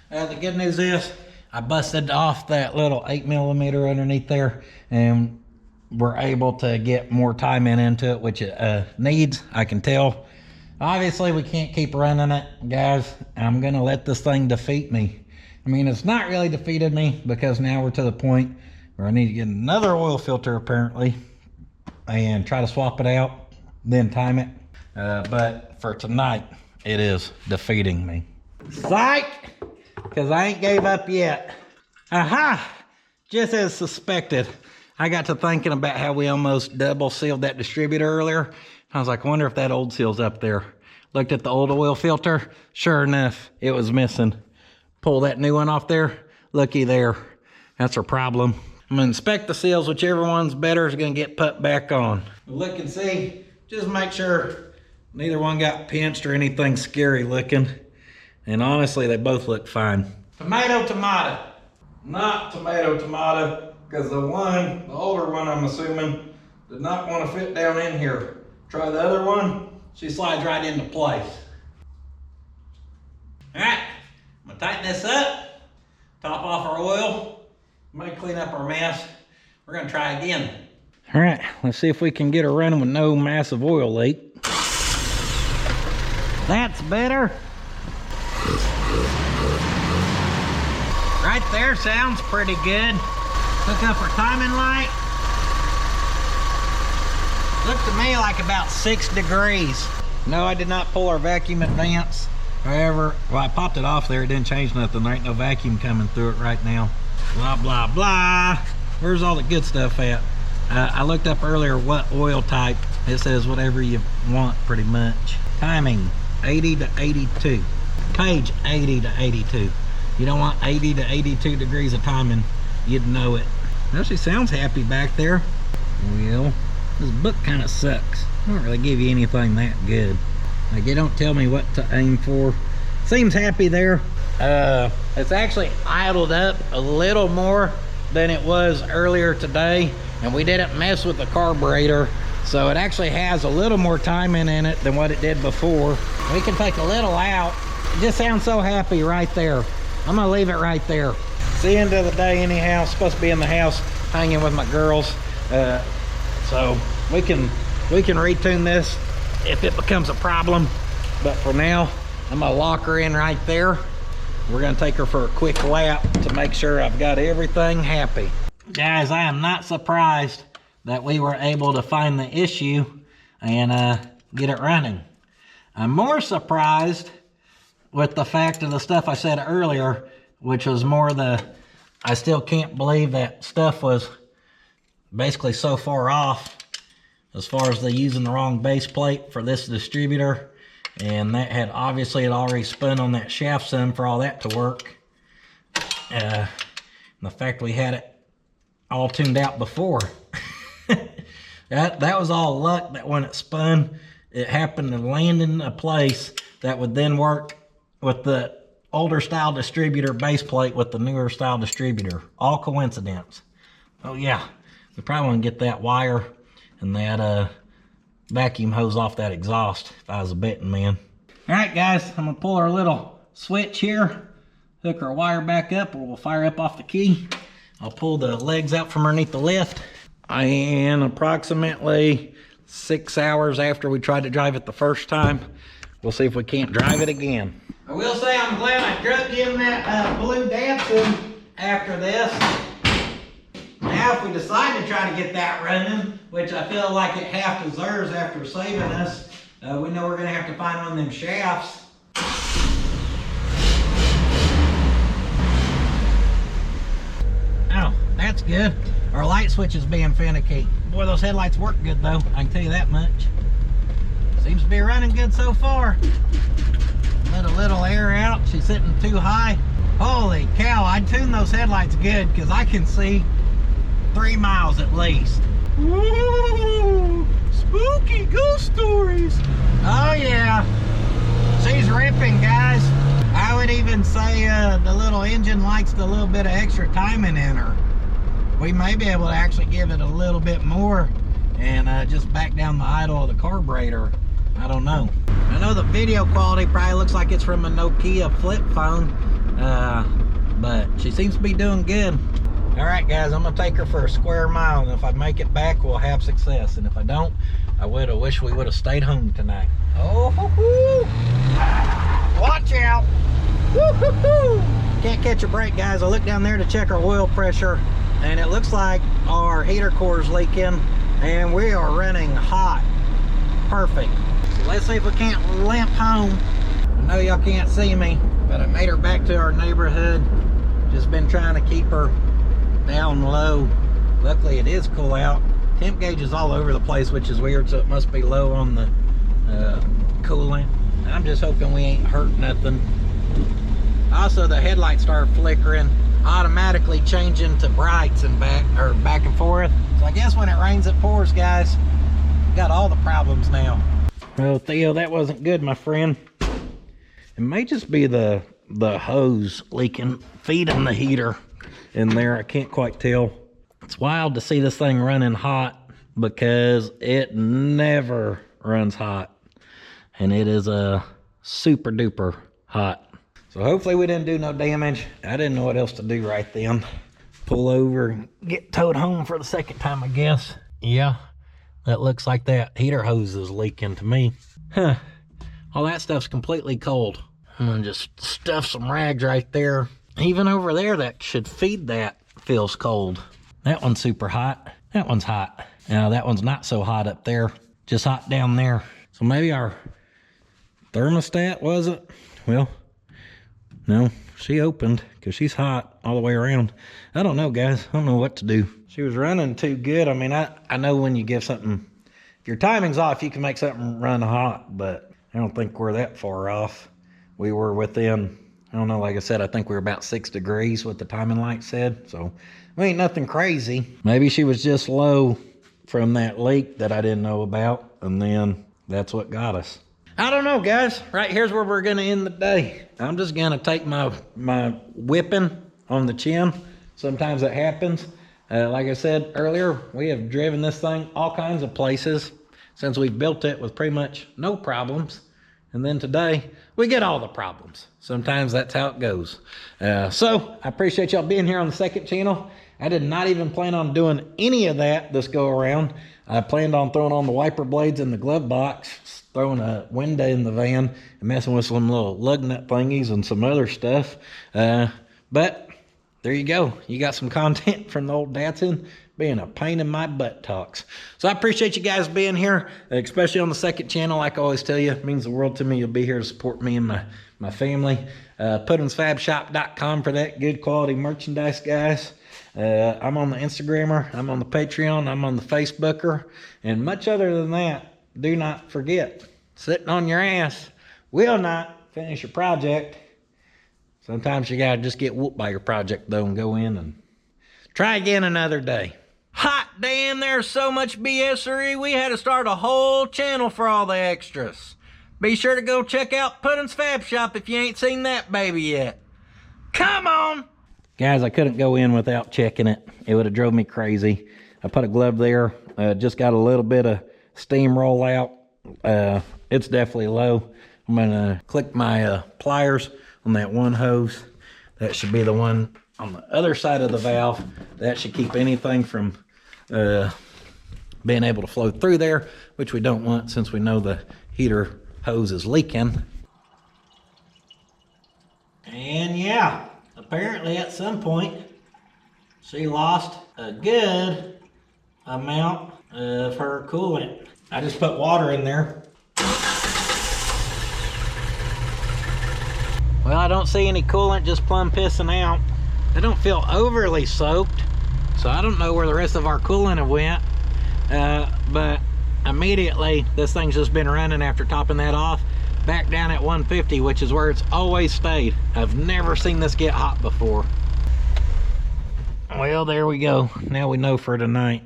[SPEAKER 1] The good news is I busted off that little 8mm underneath there and we're able to get more time into it, which it needs, I can tell. Obviously, we can't keep running it, guys. I'm gonna let this thing defeat me. I mean, it's not really defeated me because now we're to the point where I need to get another oil filter apparently and try to swap it out, then time it. But for tonight, it is defeating me. Psych! Because I ain't gave up yet. Aha! Just as suspected. I got to thinking about how we almost double sealed that distributor earlier. I was like, I wonder if that old seal's up there. Looked at the old oil filter. Sure enough, it was missing. Pull that new one off there. Looky there. That's our problem. I'm gonna inspect the seals. Whichever one's better is gonna get put back on. Look and see. Just make sure neither one got pinched or anything scary looking. And honestly, they both look fine. Tomato, tomato. Not tomato, tomato. Because the older one, I'm assuming, did not want to fit down in here. Try the other one, she slides right into place. All right, I'm gonna tighten this up, top off our oil, might clean up our mess. We're gonna try again. All right, let's see if we can get her running with no massive oil leak. That's better. Right there sounds pretty good. Hook up our timing light. Looked to me like about 6 degrees. No, I did not pull our vacuum advance. However, well, I popped it off there. It didn't change nothing. There ain't no vacuum coming through it right now. Blah, blah, blah. Where's all the good stuff at? I looked up earlier what oil type. It says whatever you want pretty much. Timing, 80 to 82. Page 80 to 82. You don't want 80 to 82 degrees of timing. You'd know it. Well, she sounds happy back there. Well, this book kind of sucks. I don't really give you anything that good. Like, it don't tell me what to aim for. Seems happy there. It's actually idled up a little more than it was earlier today, and we didn't mess with the carburetor, so it actually has a little more timing in it than what it did before. We can take a little out. It just sounds so happy right there. I'm gonna leave it right there. It's the end of the day anyhow. I'm supposed to be in the house hanging with my girls, so we can retune this if it becomes a problem, but for now I'm gonna lock her in right there. We're gonna take her for a quick lap to make sure I've got everything happy. Guys, I am not surprised that we were able to find the issue and get it running. I'm more surprised with the fact of the stuff I said earlier, which was more I still can't believe that stuff was basically so far off as far as using the wrong base plate for this distributor, and that had obviously already spun on that shaft some for all that to work. And the fact we had it all tuned out before. that was all luck that when it spun, it happened to land in a place that would then work with the older style distributor base plate with the newer style distributor. All coincidence. Oh yeah, we probably want to get that wire and that vacuum hose off that exhaust if I was a betting man. All right, guys, I'm gonna pull our little switch here, hook our wire back up, or we'll fire up off the key. I'll pull the legs out from underneath the lift. And approximately 6 hours after we tried to drive it the first time, we'll see if we can't drive it again. I will say I'm glad I drug in that blue Datsun after this. Now if we decide to try to get that running, which I feel like it half deserves after saving us, we know we're gonna have to find one of them shafts. Oh, that's good. Our light switch is being finicky. Boy, those headlights work good though, I can tell you that much. Seems to be running good so far. Let a little air out. She's sitting too high. Holy cow, I tuned those headlights good because I can see 3 miles at least. Ooh, spooky ghost stories. Oh yeah, she's ripping, guys. I would even say the little engine likes the little bit of extra timing in her. We may be able to actually give it a little bit more and just back down the idle of the carburetor. I don't know. I know the video quality probably looks like it's from a Nokia flip phone, but she seems to be doing good. All right, guys, I'm gonna take her for a square mile, and if I make it back, we'll have success. And if I don't, I wish we would have stayed home tonight. Oh, hoo-hoo. Watch out. Woo-hoo-hoo. Can't catch a break, guys. I looked down there to check our oil pressure, and it looks like our heater core is leaking, and we are running hot. Perfect. So let's see if we can't limp home. I know y'all can't see me, but I made her back to our neighborhood. Just been trying to keep her down low. Luckily it is cool out. Temp gauge is all over the place, which is weird, so it must be low on the coolant. I'm just hoping we ain't hurt nothing. Also, the headlights started flickering, automatically changing to brights and back and forth. So I guess when it rains it pours, guys. Got all the problems now. Well, Theo, that wasn't good, my friend. It may just be the hose leaking, feeding the heater in there. I can't quite tell. It's wild to see this thing running hot because it never runs hot, and it is super duper hot. So hopefully we didn't do no damage. I didn't know what else to do right then. Pull over and get towed home for the second time, I guess. Yeah, that looks like that heater hose is leaking to me. Huh, all that stuff's completely cold. I'm gonna just stuff some rags right there. Even over there that should feed that feels cold. That one's super hot. That one's hot. Now that one's not so hot up there, just hot down there. So maybe our thermostat, was it? well, no, she opened because she's hot all the way around. I don't know, guys. I don't know what to do. She was running too good. I mean, I know when you give something, if your timing's off, you can make something run hot, but I don't think we're that far off. We were within, I don't know, like I said, I think we were about 6 degrees, what the timing light said. So we ain't nothing crazy. Maybe she was just low from that leak that I didn't know about, and then that's what got us. I don't know, guys. Right here's where we're gonna end the day. I'm just gonna take my whipping on the chin. Sometimes that happens. Like I said earlier, we have driven this thing all kinds of places since we've built it with pretty much no problems. And then today, we get all the problems. Sometimes that's how it goes. So I appreciate y'all being here on the second channel. I did not even plan on doing any of that this go around. I planned on throwing on the wiper blades in the glove box, throwing a window in the van, and messing with some little lug nut thingies and some other stuff. But there you go. You got some content from the old Datsun being a pain in my buttocks. So I appreciate you guys being here, especially on the second channel. Like I always tell you, it means the world to me. You'll be here to support me and my family. PutInsFabShop.com for that good quality merchandise, guys. I'm on the Instagrammer, I'm on the Patreon, I'm on the Facebooker, and much other than that, do not forget, sitting on your ass will not finish your project. Sometimes you gotta just get whooped by your project though and go in and try again another day. Hot damn, there's so much BSery, we had to start a whole channel for all the extras. Be sure to go check out Puddin's Fab Shop if you ain't seen that baby yet. Come on! Guys, I couldn't go in without checking it. It would have drove me crazy. I put a glove there, just got a little bit of steam roll out. It's definitely low. I'm gonna click my pliers on that one hose. That should be the one on the other side of the valve. That should keep anything from being able to flow through there, which we don't want since we know the heater hose is leaking. And yeah, apparently at some point she lost a good amount of her coolant. I just put water in there. Well, I don't see any coolant, just plumb pissing out. I don't feel overly soaked, so I don't know where the rest of our coolant went. But immediately, this thing's just been running after topping that off, back down at 150, which is where it's always stayed. I've never seen this get hot before. Well, there we go. Now we know for tonight.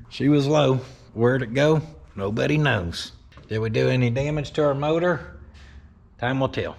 [SPEAKER 1] She was low. Where'd it go? Nobody knows. Did we do any damage to our motor? Time will tell.